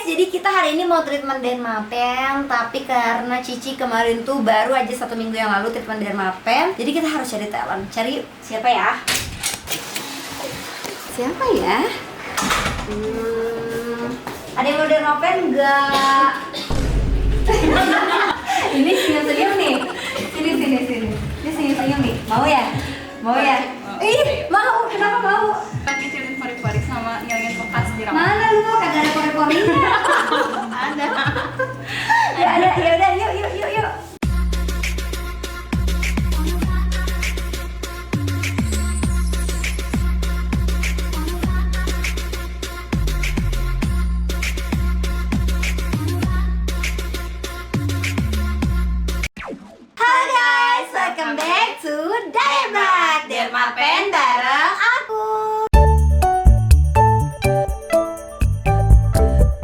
guys, jadi kita hari ini mau treatment Dermapen. Tapi karena Cici kemarin tuh baru aja 1 minggu yang lalu treatment Dermapen, jadi kita harus cari talent. Cari siapa ya? Siapa ya? Ada yang mau Dermapen enggak? Ini senyum-senyum nih. Sini. Ini senyum-senyum nih. Mau ya? Mau ya? Ih, mau. Kenapa mau? Pakai cilin pori-pori sama ngilangin bekas di rambut. Mana lu? Kagak ada pori-porinya. Ada. Ya ada. Ya udah, yuk. Hai guys, welcome back to Dermapen. Dermapen bareng aku.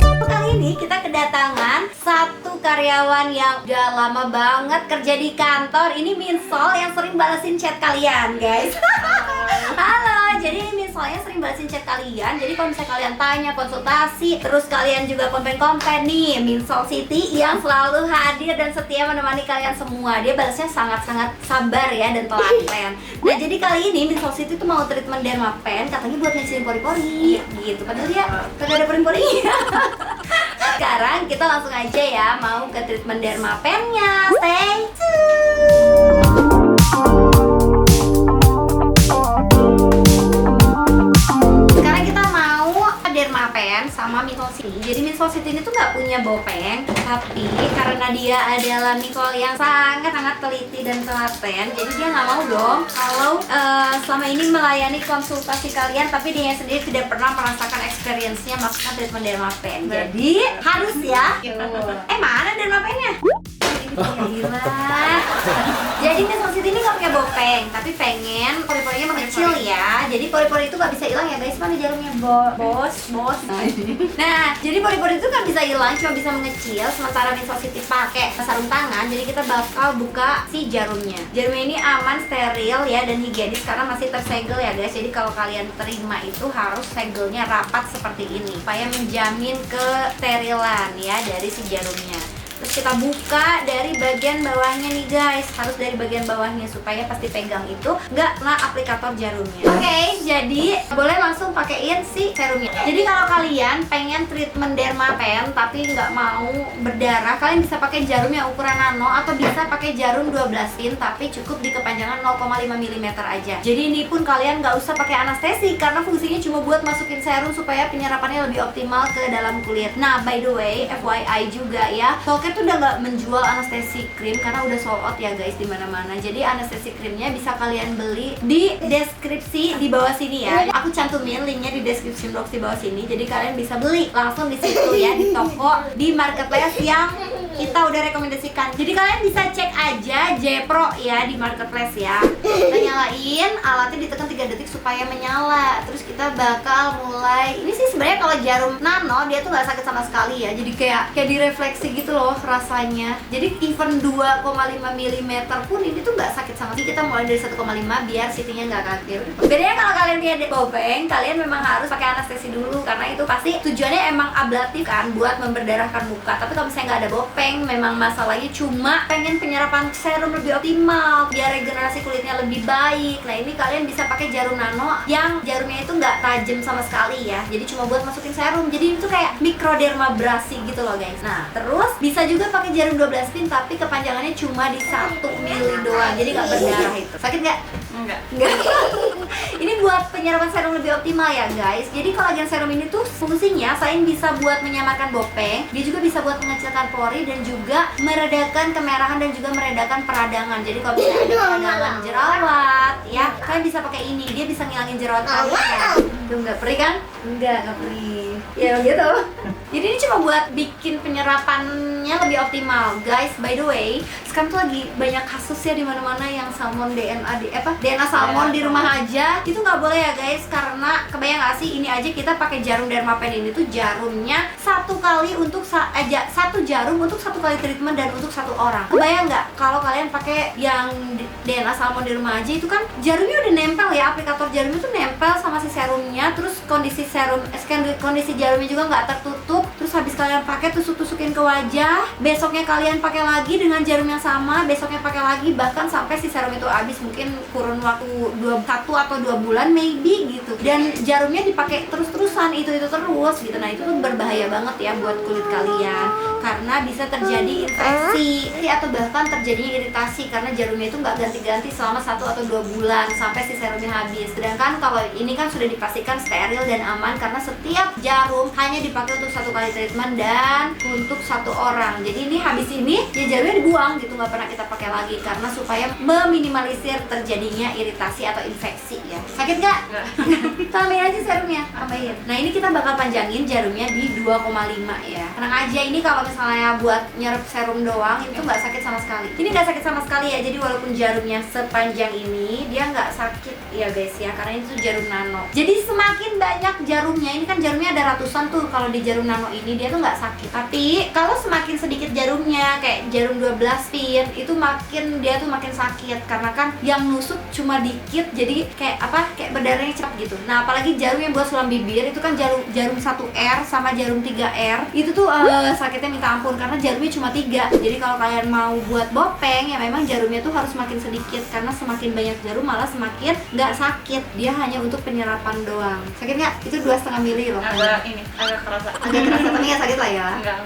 Kali ini kita kedatangan satu karyawan yang udah lama banget kerja di kantor. Ini Minsol yang sering balesin chat kalian, guys. Halo, jadi ini Minsolnya sering balesin chat kalian. Jadi kalau misalnya kalian tanya, konsultasi, terus kalian juga komplain nih, Minsol Siti yang selalu hadir dan setia menemani kalian semua. Dia balasnya sangat-sangat sabar ya dan telaten. Nah, jadi kali ini Minsol Siti tuh mau treatment Dermapen, katanya buat ngecilin pori-pori gitu. Padahal dia kagak ada pori-porinya. Sekarang kita langsung aja ya mau ke treatment Dermapennya. Stay tune. Sekarang kita mau Dermapen sama Minsol Siti. Jadi Minsol Siti ini tuh nggak punya bopeng, tapi karena dia adalah Mikol yang sangat-sangat teliti dan telaten, jadi dia nggak mau dong kalau selama ini melayani konsultasi kalian, tapi dia sendiri tidak pernah merasakan experience-nya melakukan treatment Dermapen. Jadi harus ya. Mana Dermapennya? Gila. Jadi Minsol Siti ini nggak pakai bopeng, tapi pengen pori-porinya mengecil ya. Jadi pori-pori itu nggak bisa hilang ya guys. Mana jarumnya bos? Nah, jadi pori-pori itu nggak bisa hilang, cuma bisa mengecil. Sementara Minsol Siti pakai sarung tangan, jadi kita bakal buka si jarumnya. Jarumnya ini aman, steril ya, dan higienis karena masih tersegel ya guys. Jadi kalau kalian terima itu harus segelnya rapat seperti ini, supaya menjamin kesterilan ya dari si jarumnya. Terus kita buka dari bagian bawahnya nih guys, harus dari bagian bawahnya supaya pasti pegang itu nggak kena aplikator jarumnya. Oke, jadi boleh langsung pakein si serumnya. Jadi kalau kalian pengen treatment Dermapen tapi nggak mau berdarah, kalian bisa pakai jarum yang ukuran nano atau bisa pakai jarum 12 pin tapi cukup di kepanjangan 0,5 mm aja. Jadi ini pun kalian nggak usah pakai anestesi karena fungsinya cuma buat masukin serum supaya penyerapannya lebih optimal ke dalam kulit. Nah, by the way, FYI juga ya, Tolkien tuh udah nggak menjual anestesi krim karena udah sold out ya guys di mana-mana. Jadi anestesi krimnya bisa kalian beli di deskripsi di bawah sini ya. Aku cantumin linknya di description box di bawah sini. Jadi kalian bisa beli langsung di situ ya, di toko, di marketplace yang kita udah rekomendasikan. Jadi kalian bisa cek aja J-Pro ya di marketplace ya. Kita nyalain, alatnya ditekan 3 detik supaya menyala. Terus kita bakal mulai. Ini sih sebenarnya kalau jarum nano dia tuh nggak sakit sama sekali ya. Jadi kayak direfleksi gitu loh rasanya. Jadi even 2,5 mm pun ini tuh nggak sakit sama sekali. Kita mulai dari 1,5 biar sitinya nggak kaget. Bedanya kalau kalian punya bopeng, kalian memang harus pakai anestesi dulu karena itu pasti tujuannya emang ablatif kan, buat memberdarahkan muka. Tapi kalau misalnya nggak ada bopeng, memang masalahnya cuma pengen penyerapan serum lebih optimal biar regenerasi kulitnya lebih baik. Nah, ini kalian bisa pakai jarum nano yang jarumnya itu nggak tajam sama sekali ya. Jadi cuma buat masukin serum. Jadi itu kayak microdermabrasi gitu loh guys. Nah, terus bisa juga pakai jarum 12 pin tapi kepanjangannya cuma di 1 mili doang. Jadi nggak berdarah itu. Sakit nggak? Enggak. Ini buat penyerapan serum lebih optimal ya guys. Jadi kolagen serum ini tuh fungsinya selain bisa buat menyamarkan bopeng, dia juga bisa buat mengecilkan pori dan juga meredakan kemerahan dan juga meredakan peradangan. Jadi kalau misalnya ada peradangan jerawat ya, kalian bisa pakai ini. Dia bisa ngilangin jerawat kalian. Tuh nggak perih kan? Nggak perih. Ya gitu. Jadi ini cuma buat bikin penyerapannya lebih optimal, guys. By the way, sekarang tuh lagi banyak kasus ya di mana-mana yang salmon DNA salmon di rumah aja. Itu nggak boleh ya guys, karena kebayang nggak sih ini aja kita pakai jarum Dermapen ini tuh jarumnya satu kali untuk satu jarum untuk 1 kali treatment dan untuk 1 orang. Kebayang nggak kalau kalian pakai yang DNA salmon di rumah aja itu kan jarumnya udah nempel ya, aplikator jarumnya tuh nempel sama si serumnya, terus kondisi jarumnya juga nggak tertutup. Terus habis kalian pakai tusuk-tusukin ke wajah, besoknya kalian pakai lagi dengan jarum yang sama, besoknya pakai lagi, bahkan sampai si serum itu habis, mungkin kurun waktu 1 atau 2 bulan maybe gitu. Dan jarumnya dipakai terus-terusan itu terus gitu. Nah itu tuh berbahaya banget ya buat kulit kalian, karena bisa terjadi infeksi atau bahkan terjadinya iritasi karena jarumnya itu nggak ganti-ganti selama 1 atau 2 bulan sampai si serumnya habis. Sedangkan kalau ini kan sudah dipastikan steril dan aman karena setiap jarum hanya dipakai untuk 1 kali treatment dan untuk 1 orang. Jadi ini habis ini ya jarumnya dibuang gitu, nggak pernah kita pakai lagi karena supaya meminimalisir terjadinya iritasi atau infeksi ya. Sakit nggak? Tambahin aja serumnya, tambahin. Nah ini kita bakal panjangin jarumnya di 2,5 ya. Tenang aja, ini kalau misalnya buat nyerap serum doang itu nggak sakit sama sekali. Ini nggak sakit sama sekali ya. Jadi walaupun jarumnya sepanjang ini dia nggak sakit ya guys ya, karena itu jarum nano. Jadi semakin banyak jarumnya, ini kan jarumnya ada ratusan tuh. Kalau di jarum nano ini dia tuh nggak sakit. Tapi kalau semakin sedikit jarumnya, kayak jarum 12 pin, itu dia tuh makin sakit karena kan yang nusuk cuma dikit, jadi kayak berdarahnya cepat gitu. Nah apalagi jarum yang buat sulam bibir itu kan jarum 1R sama jarum 3R itu tuh sakitnya minta ampun karena jarumnya cuma 3. Jadi kalau kalian mau buat bopeng ya memang jarumnya tuh harus makin sedikit karena semakin banyak jarum malah semakin nggak sakit. Dia hanya untuk penyerapan doang. Sakit nggak? Itu 2,5 mili loh. Agak kerasa. Agak kerasa tapi nggak sakit lah ya. Enggak.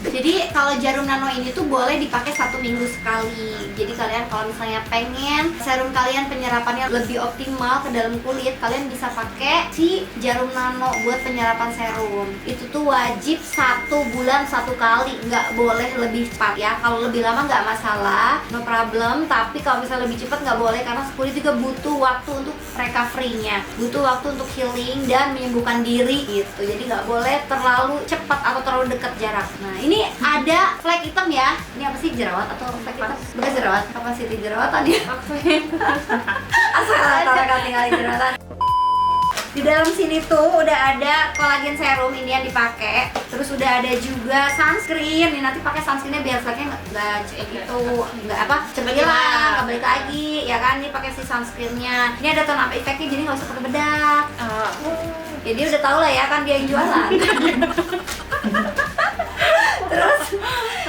Jadi kalau jarum nano ini tuh boleh dipakai 1 minggu sekali. Jadi kalian kalau misalnya pengen serum kalian penyerapannya lebih optimal ke dalam kulit, kalian bisa pakai si jarum nano buat penyerapan serum. Itu tuh wajib 1 bulan 1 kali, nggak boleh lebih cepat ya. Kalau lebih lama nggak masalah, no problem. Tapi kalau misalnya lebih cepat nggak boleh karena kulit juga butuh waktu untuk recovery-nya, butuh waktu untuk healing dan menyembuhkan diri gitu. Jadi nggak boleh terlalu cepat atau terlalu dekat jarak. Nah ini ada flek hitam ya. Ini apa sih, jerawat atau flek hitam? Bukan jerawat, kapasiti jerawatan ya. Asal tinggalin jerawatan. Di dalam sini tuh udah ada kolagen serum ini yang dipakai, terus udah ada juga sunscreen. Ini nanti pakai sunscreennya biar fleknya nggak gitu, nggak cepet hilang, nggak balik lagi ya kan. Ini pakai si sunscreennya. Ini ada tone up effect-nya jadi nggak usah pakai bedak. Jadi udah tau lah ya kan dia yang jualan. Terus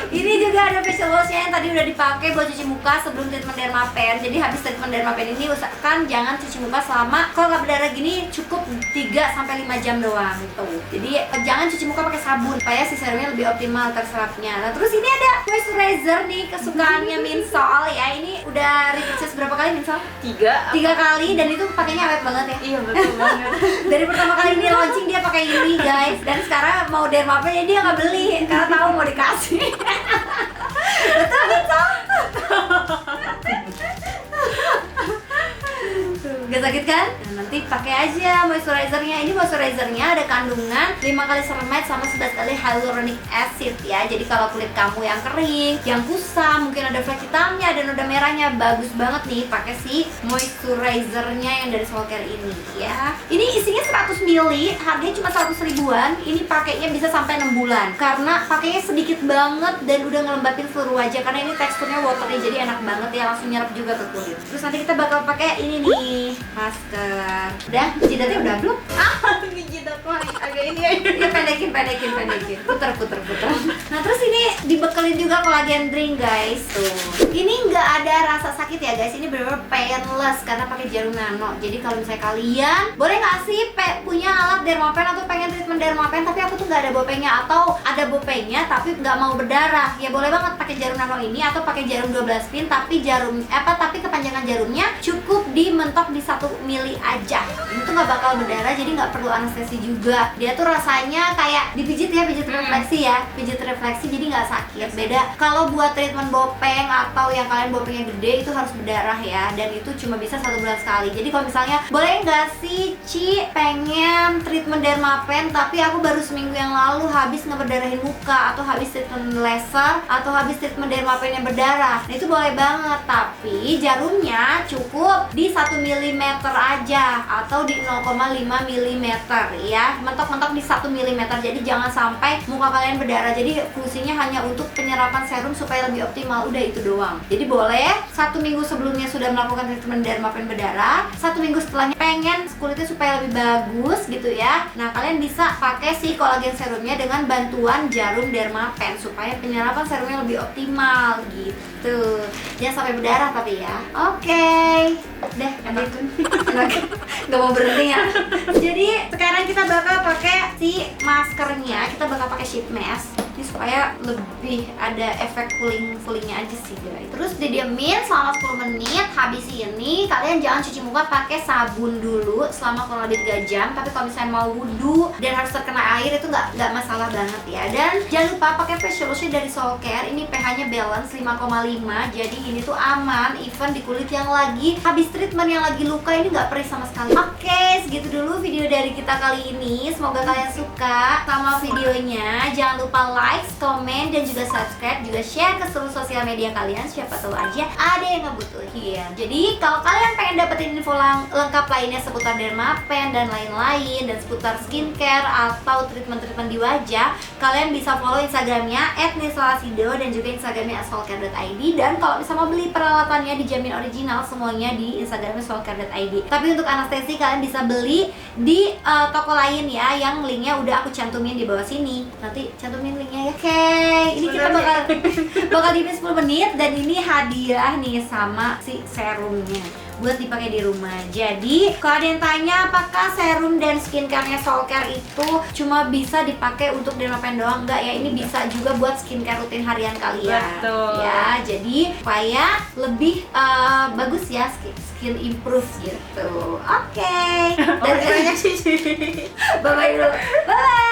ini juga ada facial wash-nya yang tadi udah dipakai buat cuci muka sebelum treatment dermapen. Jadi habis treatment dermapen ini usahakan jangan cuci muka selama, kalau nggak berdarah gini cukup 3-5 jam doang gitu. Jadi jangan cuci muka pakai sabun supaya si serumnya lebih optimal terserapnya. Nah terus ini ada moisturizer nih kesukaannya Minsol ya. Ini udah research berapa kali Minsol? 3 kali dan itu pakainya awet banget ya. Iya betul banget. Dari pertama kali ini launching dia pakai ini guys, dan sekarang mau dermapen ya dia nggak beli karena tahu mau dikasih. Betul Minsol? Gak sakit kan? Nah, nanti pakai aja moisturizernya. Ini moisturizernya ada kandungan 5 kali ceramide sama 11 kali hyaluronic acid ya. Jadi kalau kulit kamu yang kering, yang kusam, mungkin ada flek hitamnya, ada noda merahnya, bagus banget nih pakai si moisturizernya yang dari Soulcare ini ya. Ini isinya 100 ml, harganya cuma 100 ribuan. Ini pakainya bisa sampai 6 bulan karena pakainya sedikit banget dan udah ngelembapin seluruh wajah karena ini teksturnya watery, jadi enak banget ya, langsung nyerap juga ke kulit. Terus nanti kita bakal pakai ini nih, masker. Udah, jidatnya udah belum? Ini jidat mah agak ini ya. Ya pendekin. Puter. Nah terus ini dibekelin juga kolagen drink guys. Tuh. Ini nggak ada rasa sakit ya guys. Ini benar-benar painless karena pakai jarum nano. Jadi kalau misalnya kalian boleh nggak sih punya alat dermapen atau pengen treatment dermapen tapi aku tuh nggak ada bopengnya, atau ada bopengnya tapi nggak mau berdarah, ya boleh banget pakai jarum nano ini atau pakai jarum 12 pin tapi tapi kepanjangan jarumnya cukup dimentok di 1 mili aja. Ini tuh nggak bakal berdarah, jadi nggak perlu anestesi juga. Dia tuh rasanya kayak dipijit ya, pijit refleksi jadi nggak sakit. Beda kalau buat treatment bopeng atau yang kalian bopengnya gede itu harus berdarah ya, dan itu cuma bisa 1 bulan sekali. Jadi kalau misalnya boleh nggak sih Ci pengen treatment dermapen tapi aku baru seminggu yang lalu habis ngeberdarahin muka, atau habis treatment laser, atau habis treatment dermapen yang berdarah, nah itu boleh banget, tapi jarumnya cukup di 1 mm aja atau di 0,5 mm ya, mentok-mentok di 1 mm. Jadi jangan sampai muka kalian berdarah. Jadi fungsinya hanya hanya untuk penyerapan serum supaya lebih optimal, udah itu doang. Jadi boleh 1 minggu sebelumnya sudah melakukan treatment Dermapen berdarah, 1 minggu setelahnya pengen kulitnya supaya lebih bagus gitu ya. Nah, kalian bisa pakai si kolagen serumnya dengan bantuan jarum Dermapen supaya penyerapan serumnya lebih optimal gitu. Jangan sampai berdarah tapi ya. Oke. Deh, gitu. Gak mau berhenti ya. Jadi sekarang kita bakal pakai si maskernya, kita bakal pakai sheet mask. Ini supaya lebih ada efek cooling-coolingnya aja sih guys. Terus didiemin selama 10 menit. Habis ini kalian jangan cuci muka pakai sabun dulu selama kurang lebih 3 jam. Tapi kalau misalnya mau wudhu dan harus terkena air itu nggak masalah banget ya. Dan jangan lupa pakai facial lotion dari Soulcare. Ini pH-nya balance 5,5. Jadi ini tuh aman even di kulit yang lagi habis treatment, yang lagi luka, ini nggak perih sama sekali. Oke, segitu dulu video dari kita kali ini. Semoga kalian suka sama videonya. Jangan lupa like, komen, dan juga subscribe, juga share ke seluruh sosial media kalian. Siapa tahu aja ada yang ngebutuhin. Jadi kalau kalian pengen dapetin info lengkap lainnya seputar Dermapen dan lain-lain, dan seputar skincare atau treatment-treatment di wajah, kalian bisa follow Instagramnya @nisalasido dan juga Instagramnya @soulcare.id. Dan kalau bisa mau beli peralatannya dijamin original semuanya di Instagramnya soulcare.id. Tapi untuk anestesi kalian bisa beli di toko lain ya, yang linknya udah aku cantumin di bawah sini. Nanti cantumin linknya ya. Oke, ini kita bakal diemin 10 menit dan ini hadiah nih sama si serumnya buat dipakai di rumah. Jadi kalau ada yang tanya apakah serum dan skincare-nya Soulcare itu cuma bisa dipakai untuk Dermapen doang, enggak ya, ini bisa juga buat skincare rutin harian kalian. Betul. Ya, jadi supaya lebih bagus ya, skin improve gitu. Oke. Dan Banyak sih. bye bye dulu. Bye.